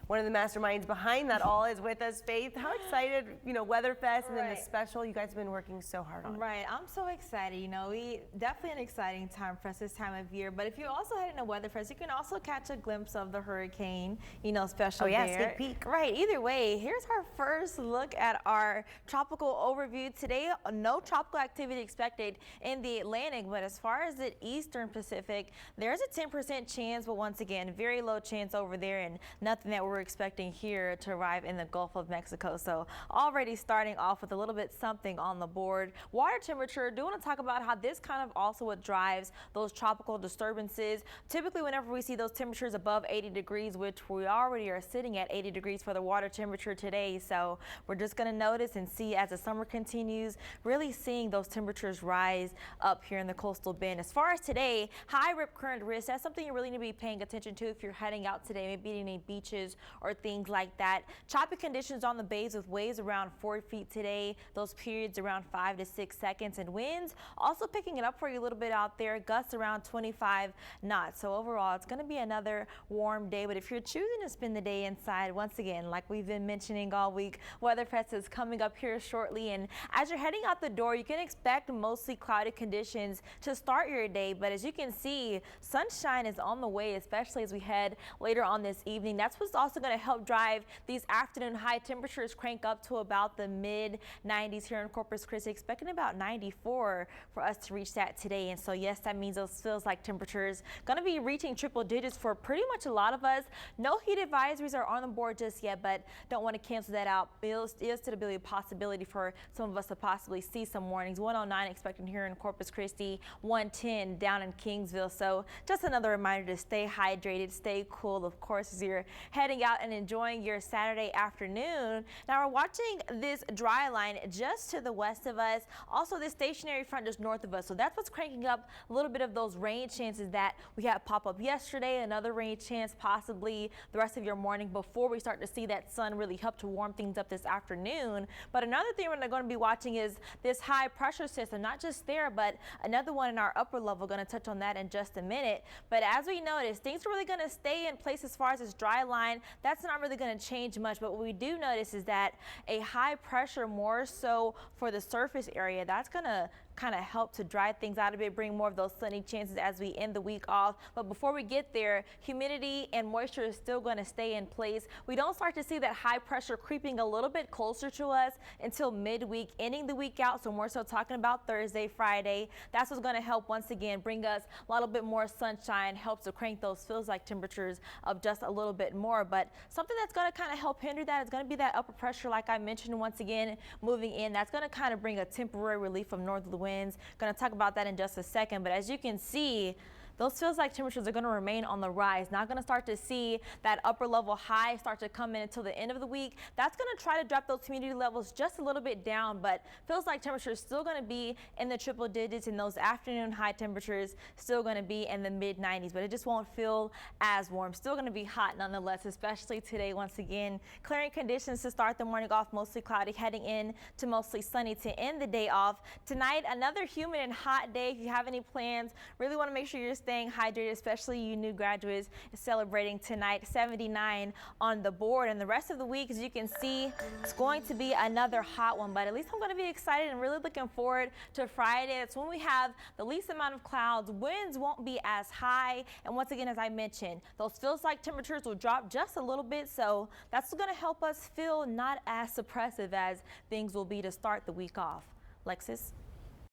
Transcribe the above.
one of the masterminds behind that all is with us. Faith, how excited, WeatherFest and then the special you guys have been working so hard on. Right, I'm so excited. Definitely an exciting time for us this time of year. But if you're also heading to WeatherFest, you can also catch a glimpse of the hurricane, special there. Sneak peek. Right, either way, here's our first look at our tropical overview. Today, no tropical activity expected in the Atlantic, but as far as the Eastern Pacific, there's a 10% chance, but once again, very low chance over there and nothing that we're expecting here to arrive in the Gulf of Mexico. So already starting off with a little bit something on the board. Water temperature, do want to talk about how this kind of also what drives those tropical disturbances. Typically, whenever we see those temperatures above 80 degrees, which we already are sitting at 80 degrees for the water temperature today. So we're just going to notice and see as the summer continues, really seeing those temperatures rise up here in the coastal bend. As far as today, high rip current risk, that's something you really need to be paying attention to if you're heading out today, maybe any beaches or things like that. Choppy conditions on the bays with waves around 4 feet today, those periods around 5 to 6 seconds, and winds also picking it up for you a little bit out there, gusts around 25 knots. So overall, it's going to be another warm day, but if you're choosing to spend the day inside, once again, like we've been mentioning all week, WeatherFest is coming up here shortly, and as you're heading out the door, you can expect mostly cloudy conditions to start your day, but as you can see, sunshine is on the way, especially as we head later on this evening. That's what's also going to help drive these afternoon high temperatures crank up to about the mid 90s here in Corpus Christi, expecting about 94 for us to reach that today. And so yes, that means those feels like temperatures going to be reaching triple digits for pretty much a lot of us. No heat advisories are on the board just yet, but don't want to cancel that out. It is still a possibility for some of us to possibly see some warnings. 109 expecting here in Corpus Christi, 110 down in Kingsville. So just another reminder to stay hydrated, stay cool, of course, as you're heading out and enjoying your Saturday afternoon. Now we're watching this dry line just to the west of us. Also this stationary front just north of us. So that's what's cranking up a little bit of those rain chances that we had pop up yesterday. Another rain chance possibly the rest of your morning before we start to see that sun really help to warm things up this afternoon. But another thing we're going to be watching is this high pressure system, not just there, but another one in our upper level. Going to touch on that in just a minute. But as we notice, things are really going to stay in place as far as this dry line. That's not really going to change much. But what we do notice is that a high pressure more so for the surface area, that's going to kind of help to dry things out a bit, bring more of those sunny chances as we end the week off. But before we get there, humidity and moisture is still going to stay in place. We don't start to see that high pressure creeping a little bit closer to us until midweek, ending the week out. So more so talking about Thursday, Friday. That's what's going to help once again bring us a little bit more sunshine, helps to crank those feels like temperatures up just a little bit more. But something that's going to kind of help hinder that is going to be that upper pressure, like I mentioned, once again moving in. That's going to kind of bring a temporary relief from northerly winds. Going to talk about that in just a second, but as you can see, those feels like temperatures are going to remain on the rise. Not going to start to see that upper level high start to come in until the end of the week. That's going to try to drop those humidity levels just a little bit down, but feels like temperatures still going to be in the triple digits, and those afternoon high temperatures still going to be in the mid 90s, but it just won't feel as warm. Still going to be hot nonetheless, especially today. Once again, clearing conditions to start the morning off, mostly cloudy, heading in to mostly sunny to end the day off. Tonight, another humid and hot day. If you have any plans, really want to make sure you're staying hydrated, especially you new graduates celebrating tonight. 79 on the board, and the rest of the week, as you can see, it's going to be another hot one, but at least I'm going to be excited and really looking forward to Friday. It's when we have the least amount of clouds. Winds won't be as high, and once again, as I mentioned, those feels like temperatures will drop just a little bit, so that's going to help us feel not as suppressive as things will be to start the week off. Lexus.